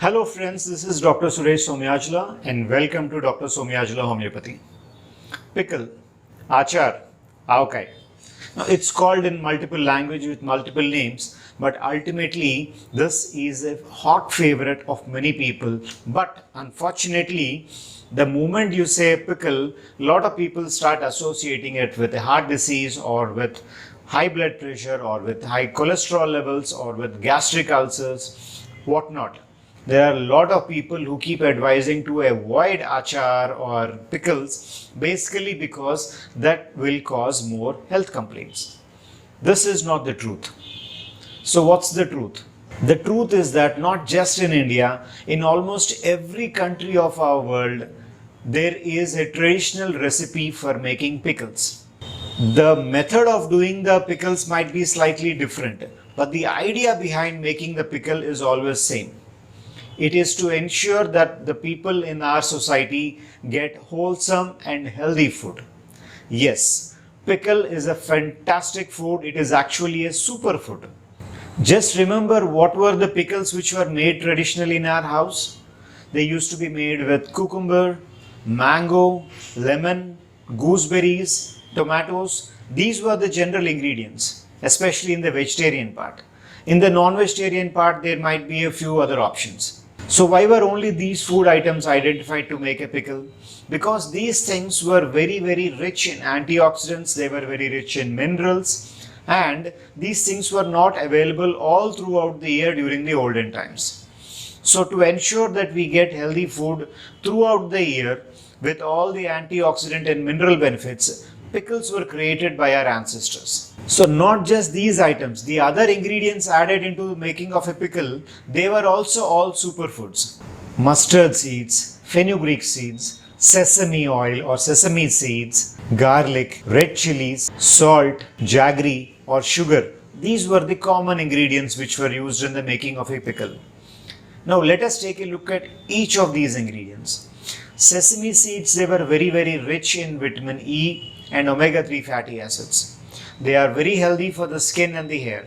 Hello friends, this is Dr. Suresh Somyajla and welcome to Dr. Somyajla Homeopathy. Pickle, achar, avkai. Now it's called in multiple language with multiple names, but ultimately this is a hot favorite of many people. But unfortunately, the moment you say pickle, a lot of people start associating it with a heart disease or with high blood pressure or with high cholesterol levels or with gastric ulcers, whatnot. There are a lot of people who keep advising to avoid achar or pickles basically because that will cause more health complaints. This is not the truth. So what's the truth? The truth is that not just in India, in almost every country of our world, there is a traditional recipe for making pickles. The method of doing the pickles might be slightly different, but the idea behind making the pickle is always same. It is to ensure that the people in our society get wholesome and healthy food. Yes, pickle is a fantastic food. It is actually a superfood. Just remember what were the pickles which were made traditionally in our house? They used to be made with cucumber, mango, lemon, gooseberries, tomatoes. These were the general ingredients, especially in the vegetarian part. In the non-vegetarian part, there might be a few other options. So why were only these food items identified to make a pickle? Because these things were very rich in antioxidants, they were very rich in minerals, and these things were not available all throughout the year during the olden times. So to ensure that we get healthy food throughout the year with all the antioxidant and mineral benefits, pickles were created by our ancestors. So not just these items, the other ingredients added into making of a pickle, they were also all superfoods. Mustard seeds, fenugreek seeds, sesame oil or sesame seeds, garlic, red chilies, salt, jaggery or sugar. These were the common ingredients which were used in the making of a pickle. Now let us take a look at each of these ingredients. Sesame seeds, they were very rich in vitamin E and omega-3 fatty acids. They are very healthy for the skin and the hair.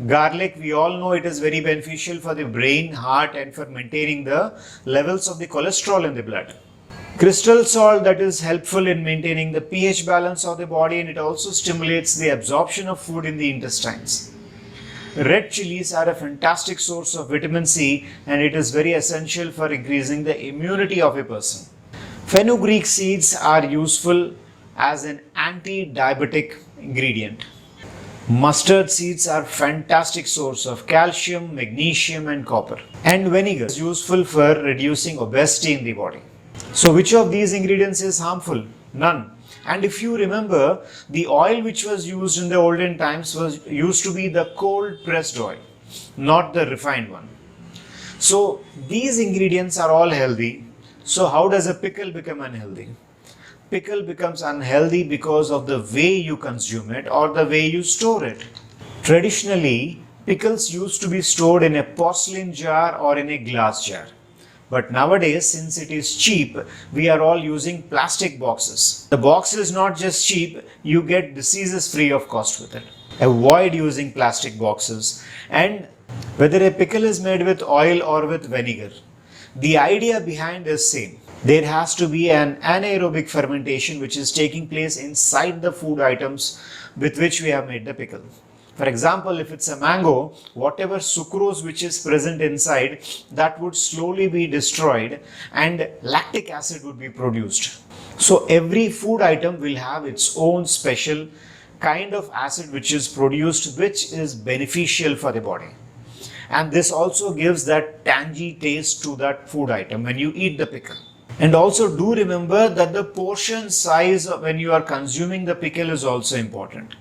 Garlic, we all know it is very beneficial for the brain, heart and for maintaining the levels of the cholesterol in the blood. Crystal salt, that is helpful in maintaining the pH balance of the body, and it also stimulates the absorption of food in the intestines. Red chilies are a fantastic source of vitamin C, and it is very essential for increasing the immunity of a person. Fenugreek seeds are useful as an anti-diabetic ingredient. Mustard seeds are fantastic source of calcium, magnesium and copper. And vinegar is useful for reducing obesity in the body. So which of these ingredients is harmful? None. And if you remember, the oil which was used in the olden times used to be the cold pressed oil, not the refined one. So these ingredients are all healthy. So how does a pickle become unhealthy? Pickle becomes unhealthy because of the way you consume it or the way you store it. Traditionally, pickles used to be stored in a porcelain jar or in a glass jar. But nowadays, since it is cheap, we are all using plastic boxes. The box is not just cheap, you get diseases free of cost with it. Avoid using plastic boxes. And whether a pickle is made with oil or with vinegar, the idea behind is same. There has to be an anaerobic fermentation which is taking place inside the food items with which we have made the pickle. For example, if it's a mango, whatever sucrose which is present inside, that would slowly be destroyed and lactic acid would be produced. So every food item will have its own special kind of acid which is produced, which is beneficial for the body. And this also gives that tangy taste to that food item when you eat the pickle. And also do remember that the portion size when you are consuming the pickle is also important.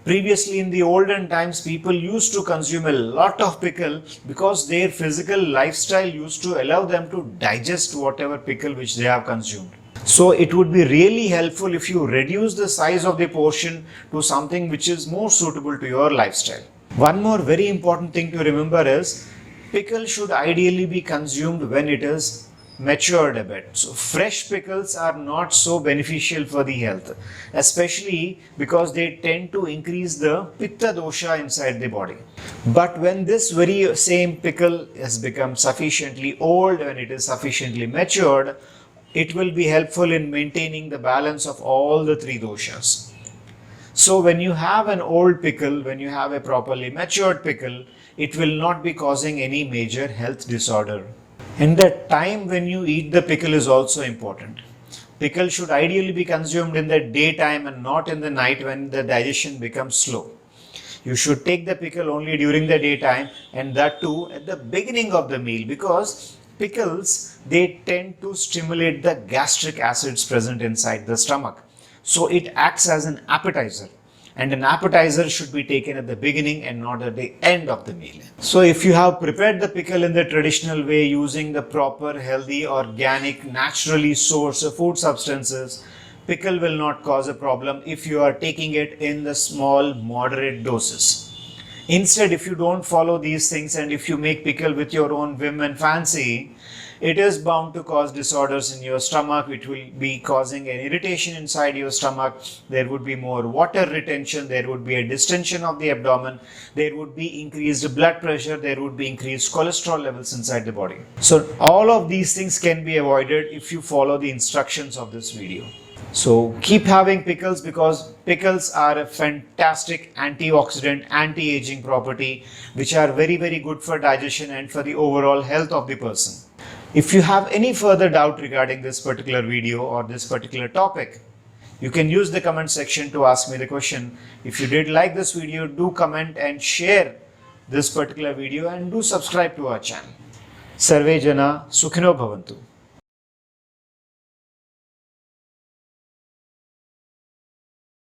Previously in the olden times, people used to consume a lot of pickle because their physical lifestyle used to allow them to digest whatever pickle which they have consumed. So it would be really helpful if you reduce the size of the portion to something which is more suitable to your lifestyle. One more very important thing to remember is pickle should ideally be consumed when it is matured a bit. So fresh pickles are not so beneficial for the health, especially because they tend to increase the pitta dosha inside the body. But when this very same pickle has become sufficiently old, when it is sufficiently matured, it will be helpful in maintaining the balance of all the three doshas. So when you have an old pickle, when you have a properly matured pickle, it will not be causing any major health disorder. And the time when you eat the pickle is also important. Pickle should ideally be consumed in the daytime and not in the night when the digestion becomes slow. You should take the pickle only during the daytime, and that too at the beginning of the meal, because pickles, they tend to stimulate the gastric acids present inside the stomach. So it acts as an appetizer, and an appetizer should be taken at the beginning and not at the end of the meal. So if you have prepared the pickle in the traditional way using the proper healthy organic naturally sourced food substances, pickle will not cause a problem if you are taking it in the small moderate doses. Instead, if you don't follow these things and if you make pickle with your own whim and fancy, it is bound to cause disorders in your stomach. It will be causing an irritation inside your stomach. There would be more water retention. There would be a distension of the abdomen. There would be increased blood pressure. There would be increased cholesterol levels inside the body. So all of these things can be avoided if you follow the instructions of this video. So keep having pickles, because pickles are a fantastic antioxidant, anti-aging property, which are very, very good for digestion and for the overall health of the person. If you have any further doubt regarding this particular video or this particular topic, you can use the comment section to ask me the question. If you did like this video, do comment and share this particular video, and do subscribe to our channel. Sarve Jana Sukhino Bhavantu.